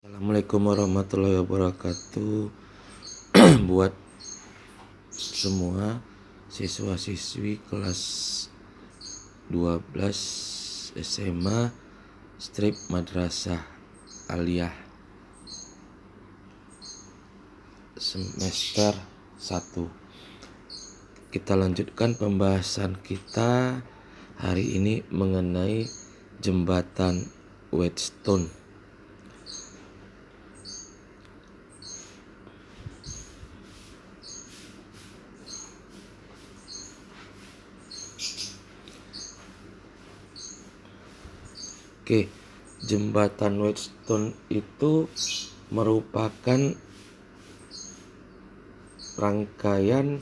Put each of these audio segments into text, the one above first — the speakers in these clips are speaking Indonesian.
Assalamualaikum warahmatullahi wabarakatuh. Buat semua siswa-siswi kelas 12 SMA Strip Madrasah Aliyah semester 1. Kita lanjutkan pembahasan kita hari ini mengenai jembatan Whetstone. Oke, jembatan Whetstone itu merupakan rangkaian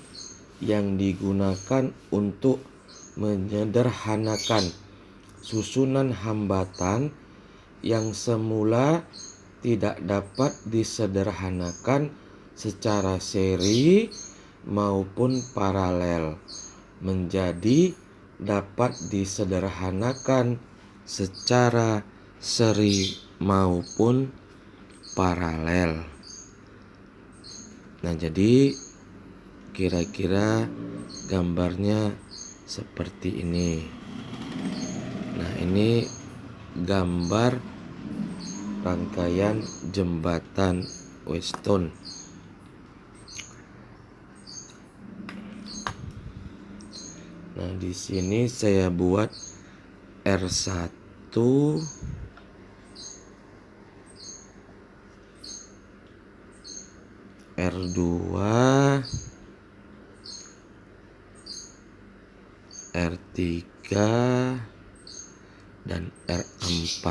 yang digunakan untuk menyederhanakan susunan hambatan yang semula tidak dapat disederhanakan secara seri maupun paralel menjadi dapat disederhanakan secara seri maupun paralel. Nah, jadi kira-kira gambarnya seperti ini. Nah, ini gambar rangkaian jembatan Whetstone. Nah, di sini saya buat R1, R2, R3, dan R4.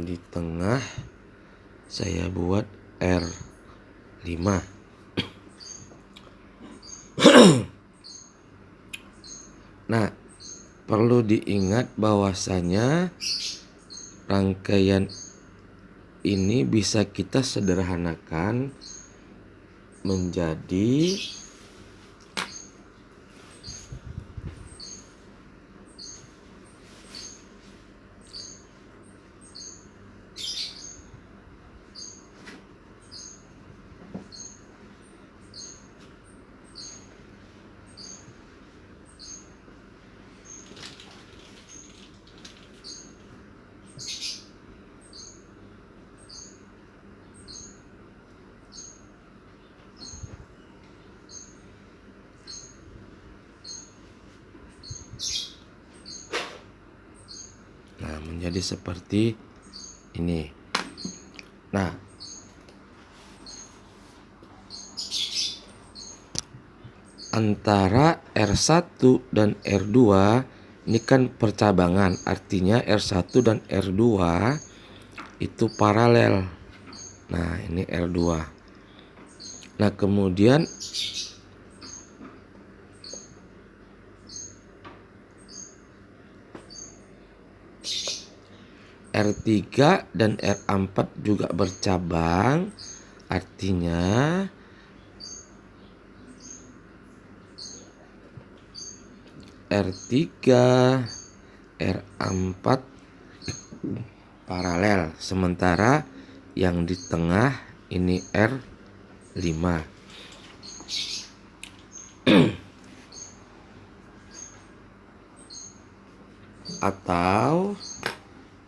Di tengah saya buat R5. Nah, perlu diingat bahwasanya rangkaian ini bisa kita sederhanakan menjadi menjadi seperti ini. Nah, antara R1 dan R2 ini kan percabangan, artinya R1 dan R2 itu paralel. Nah, ini R2. Nah, kemudian R3 dan R4 juga bercabang, artinya R3, R4 paralel, sementara yang di tengah ini R5. Atau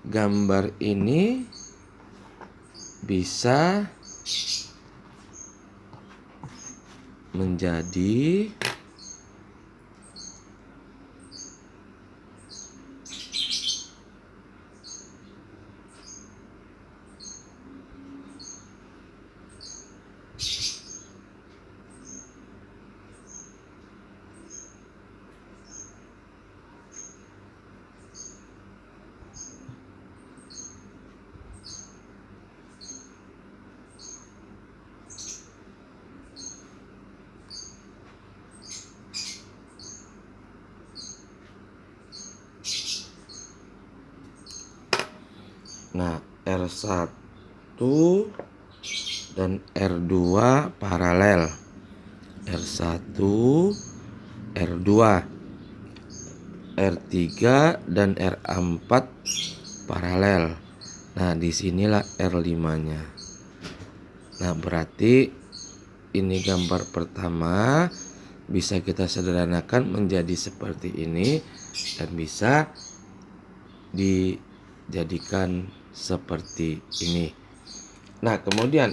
gambar ini bisa menjadi R1 dan R2 paralel. R1, R2. R3 dan R4 paralel. Nah, disinilah R5-nya. Nah, berarti ini gambar pertama bisa kita sederhanakan menjadi seperti ini dan bisa dijadikan seperti ini. Nah, kemudian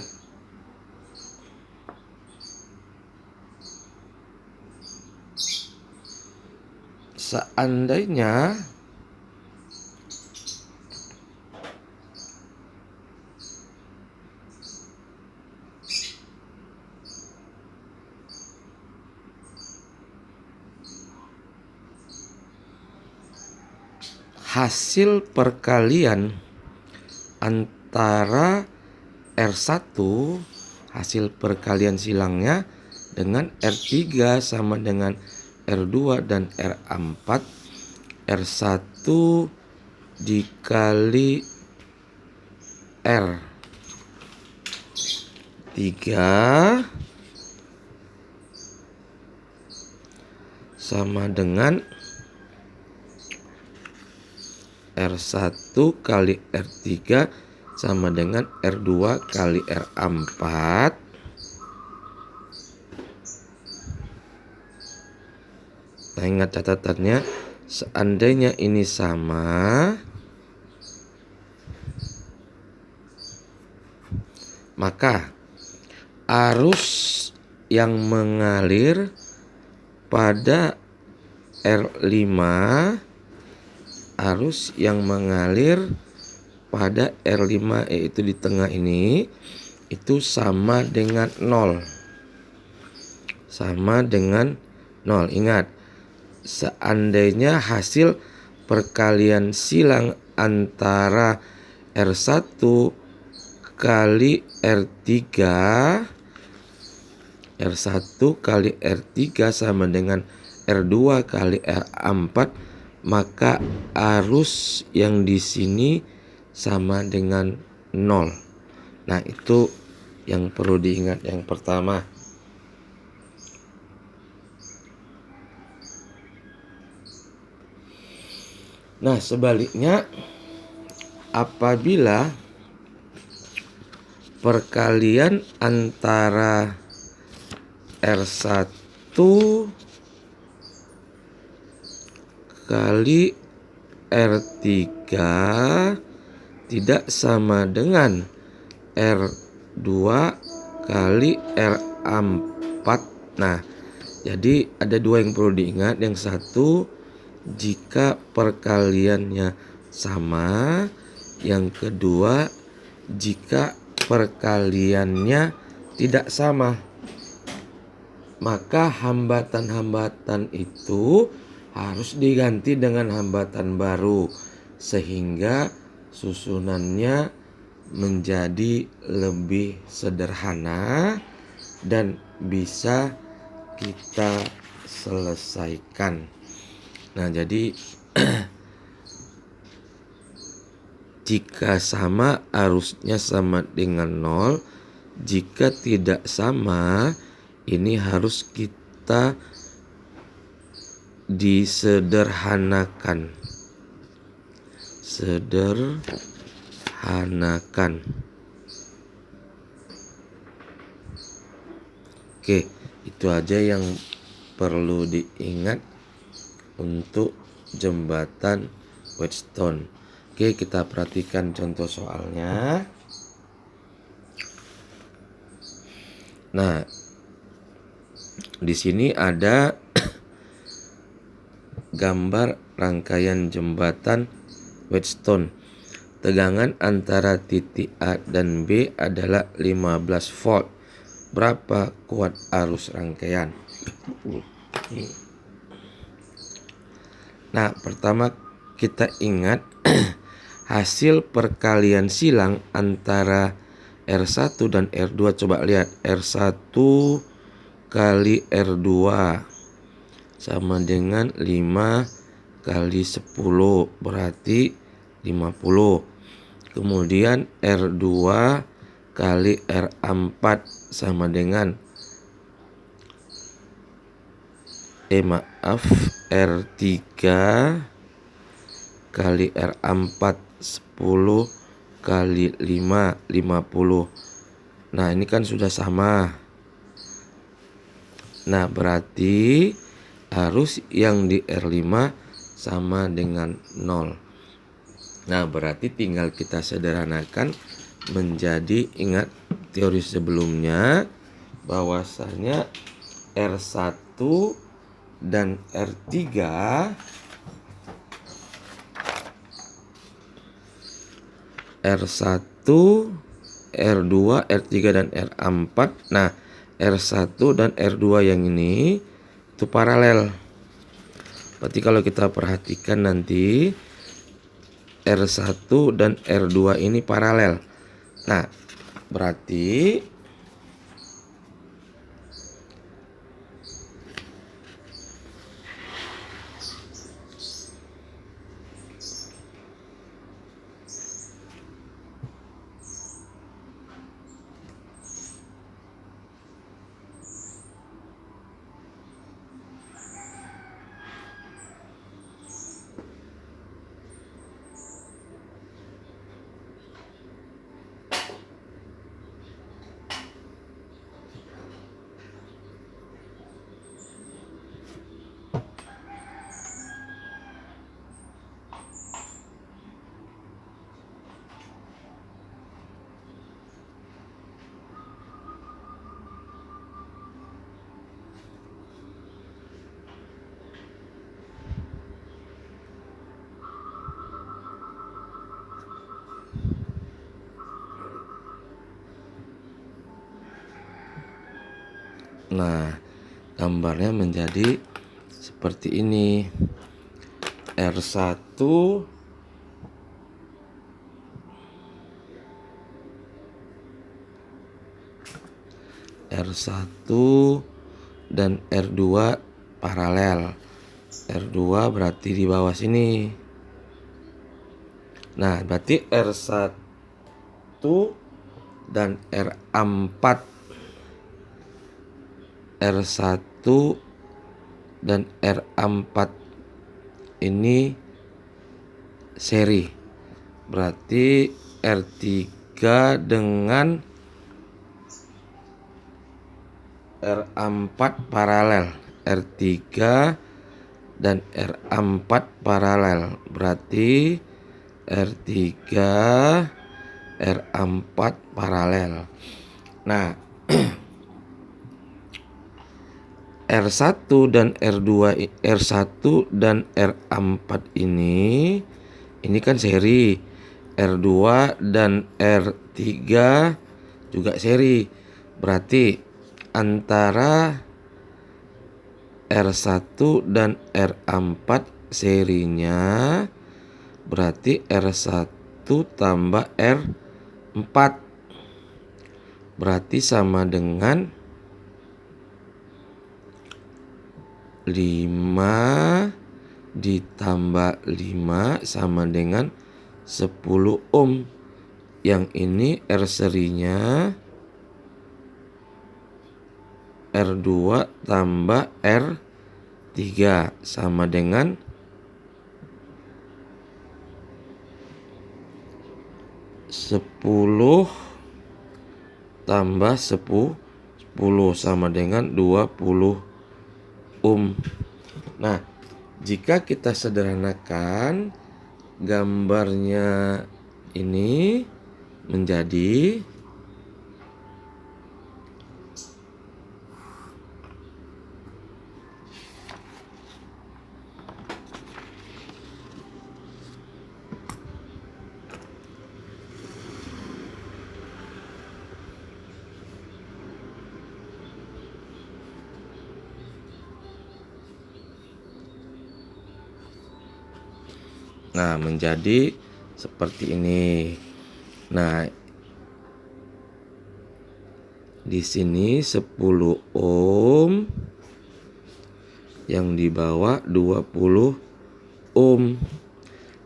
seandainya hasil perkalian antara R1 hasil perkalian silangnya dengan R3 sama dengan R2 dan R4. R1 dikali R3 sama dengan R1 kali R3 sama dengan R2 kali R4. Nah, ingat catatannya, seandainya ini sama, maka arus yang mengalir pada R5 yaitu di tengah ini itu sama dengan 0. Sama dengan 0. Ingat, seandainya hasil perkalian silang antara R1 kali R3 sama dengan R2 kali R4, maka arus yang di sini sama dengan 0. Nah, itu yang perlu diingat yang pertama. Nah, sebaliknya apabila perkalian antara R1 kali R3 tidak sama dengan R2 kali R4. Nah, jadi ada dua yang perlu diingat. Yang satu, jika perkaliannya sama. Yang kedua, jika perkaliannya tidak sama, maka hambatan-hambatan itu harus diganti dengan hambatan baru sehingga susunannya menjadi lebih sederhana dan bisa kita selesaikan. Nah, jadi jika sama arusnya sama dengan 0. Jika tidak sama, ini harus kita disederhanakan. Oke, itu aja yang perlu diingat untuk jembatan Whetstone. Oke, kita perhatikan contoh soalnya. Nah, di sini ada gambar rangkaian jembatan Whetstone. Tegangan antara titik A dan B adalah 15 volt. Berapa kuat arus rangkaian? Nah, pertama kita ingat hasil perkalian silang antara R1 dan R2. Coba lihat, R1 kali R2 sama dengan 5 kali 10, berarti 50. Kemudian R2 kali R4 sama dengan R3 kali R4 10 kali 5 50. Nah ini kan sudah sama. Nah berarti arus yang di R5 sama dengan 0. Nah berarti tinggal kita sederhanakan menjadi, ingat teori sebelumnya bahwasanya R1 dan R3 R1, R2, R3 dan R4. Nah R1 dan R2 yang ini itu paralel. Berarti kalau kita perhatikan nanti R1 dan R2 ini paralel. Nah berarti nah gambarnya menjadi seperti ini. R1 dan R2 paralel. R2 berarti di bawah sini. Nah berarti R1 dan R4 dan R4 ini seri. Berarti R3 dengan R4 paralel. R3 dan R4 paralel. Berarti R3 R4 paralel. Nah R1 dan R1 dan R4 ini kan seri. R2 dan R3 juga seri. Berarti antara R1 dan R4 serinya berarti R1 tambah R4 berarti sama dengan 5 ditambah 5 sama dengan 10 ohm. Yang ini R serinya R2 tambah R3 sama dengan 10 tambah 10 sama dengan 20 ohm. Nah, jika kita sederhanakan gambarnya ini menjadi menjadi seperti ini. Nah, di sini 10 ohm, yang di bawah 20 ohm.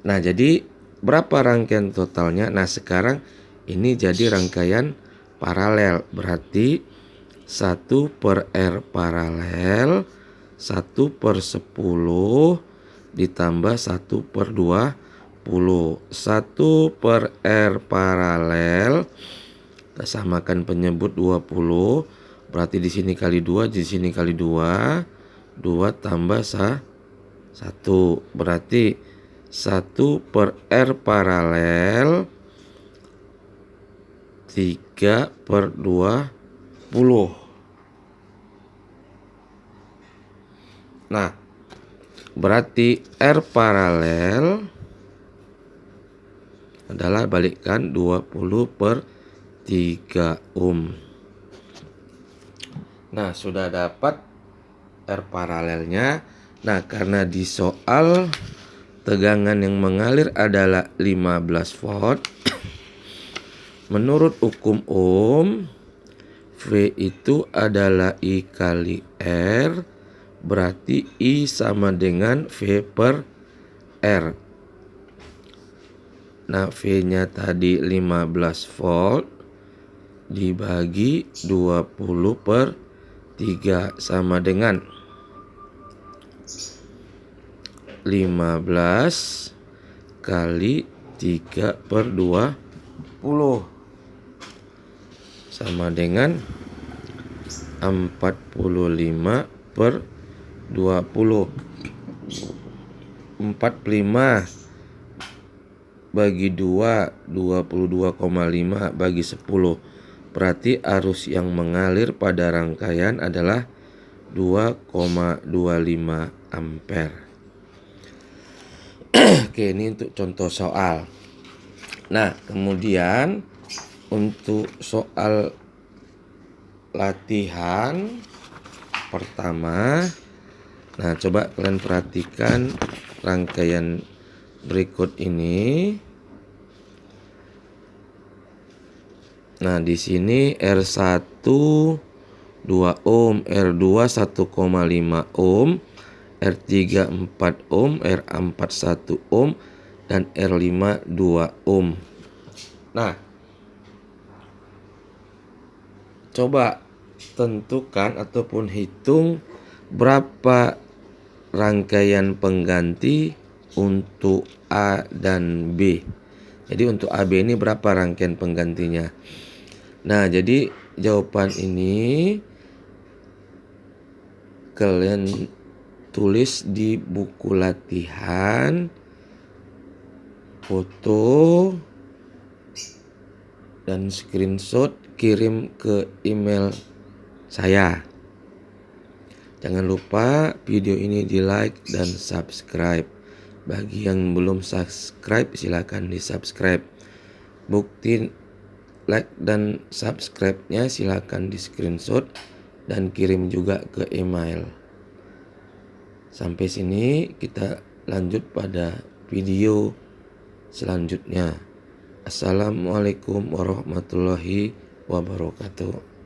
Nah, jadi berapa rangkaian totalnya? Nah, sekarang ini jadi rangkaian paralel. Berarti 1 per R paralel 1/10 ditambah 1/20. 1 per R paralel, kita samakan penyebut 20, berarti di sini kali 2, di sini kali 2, 2 tambah 1, berarti 1 per R paralel 3/20. Nah, berarti R paralel adalah balikkan 20/3 ohm. Nah, sudah dapat R paralelnya. Nah, karena di soal tegangan yang mengalir adalah 15 volt, menurut hukum Ohm, V itu adalah I kali R, berarti I sama dengan V per R. Nah, V-nya tadi 15 volt dibagi 20/3 sama dengan 15 kali 3/20 sama dengan 45/20. 45 bagi 2, 22,5 bagi 10. Berarti arus yang mengalir pada rangkaian adalah 2,25 ampere. Oke, ini untuk contoh soal. Nah, kemudian untuk soal latihan pertama, nah coba kalian perhatikan rangkaian berikut ini. Nah, di sini R1 2 ohm, R2 1,5 ohm, R3 4 ohm, R4 1 ohm, dan R5 2 ohm. Nah, coba tentukan ataupun hitung berapa rangkaian pengganti untuk A dan B. Jadi untuk AB ini berapa rangkaian penggantinya. Nah, jadi jawaban ini kalian tulis di buku latihan, foto, dan screenshot, kirim ke email saya. Jangan lupa video ini di like dan subscribe. Bagi yang belum subscribe, silakan di subscribe. Bukti like dan subscribe-nya silakan di screenshot dan kirim juga ke email. Sampai sini kita lanjut pada video selanjutnya. Assalamualaikum warahmatullahi wabarakatuh.